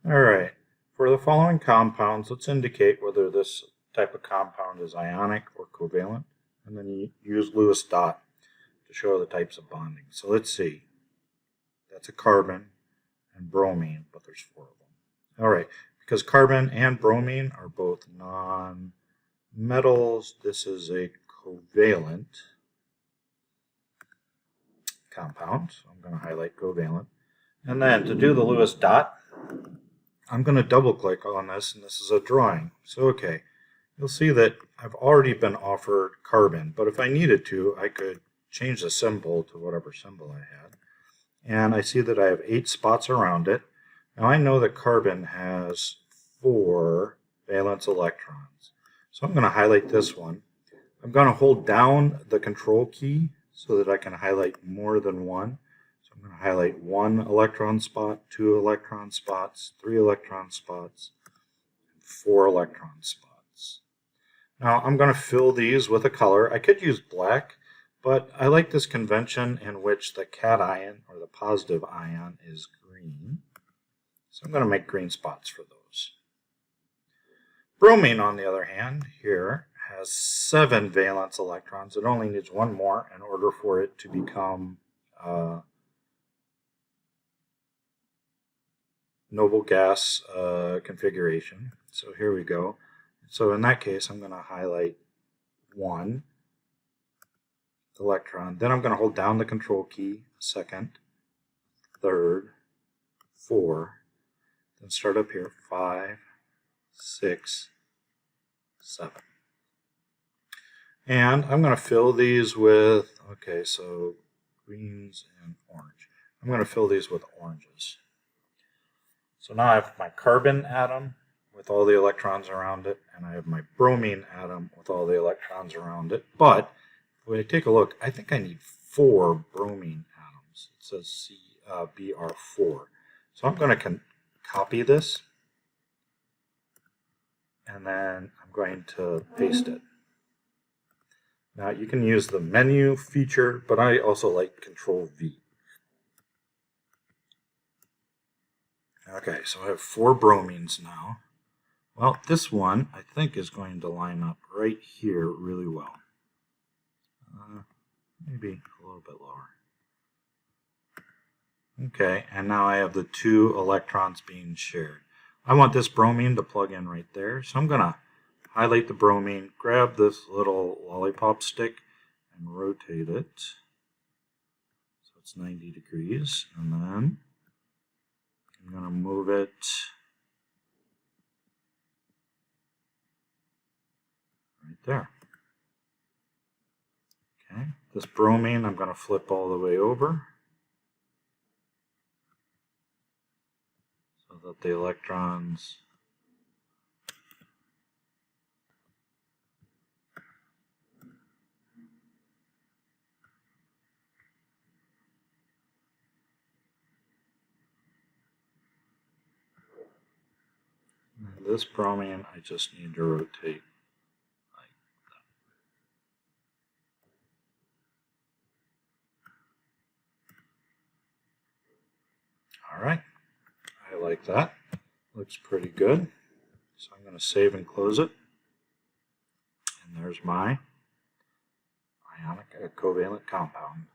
All right. For the following compounds, let's indicate whether this type of compound is ionic or covalent, and then you use Lewis dot to show the types of bonding. So let's see. That's a carbon and bromine, but there's four of them. All right. Because carbon and bromine are both non-metals, this is a covalent compound. So I'm going to highlight covalent. And then to do the Lewis dot, I'm going to double click on this, and this is a drawing. So, okay, you'll see that I've already been offered carbon, but if I needed to, I could change the symbol to whatever symbol I had. And I see that I have 8 spots around it. Now I know that carbon has 4 valence electrons. So I'm going to highlight this one. I'm going to hold down the control key so that I can highlight more than one. I'm going to highlight 1 electron spot, 2 electron spots, 3 electron spots, and 4 electron spots. Now I'm going to fill these with a color. I could use black, but I like this convention in which the cation, or the positive ion, is green. So I'm going to make green spots for those. Bromine, on the other hand, here has 7 valence electrons. It only needs 1 more in order for it to become noble gas configuration. So here we go. So in that case, I'm going to highlight 1 electron. Then I'm going to hold down the control key, second, third, 4. Then start up here, 5, 6, 7. And I'm going to fill these with, okay, so greens and orange. I'm going to fill these with oranges. So now I have my carbon atom with all the electrons around it, and I have my bromine atom with all the electrons around it. But when I take a look, I think I need 4 bromine atoms. It says Br4. So I'm going to copy this, and then I'm going to paste it. Now you can use the menu feature, but I also like Control V. Okay, so I have 4 bromines now. Well, this one I think is going to line up right here really well. Maybe a little bit lower. Okay, and now I have the 2 electrons being shared. I want this bromine to plug in right there, so I'm going to highlight the bromine, grab this little lollipop stick, and rotate it. So it's 90 degrees, and then I'm going to move it right there. Okay, this bromine I'm going to flip all the way over so that the electrons and this bromine I just need to rotate. Alright, I like that. Looks pretty good. So I'm going to save and close it. And there's my ionic covalent compound.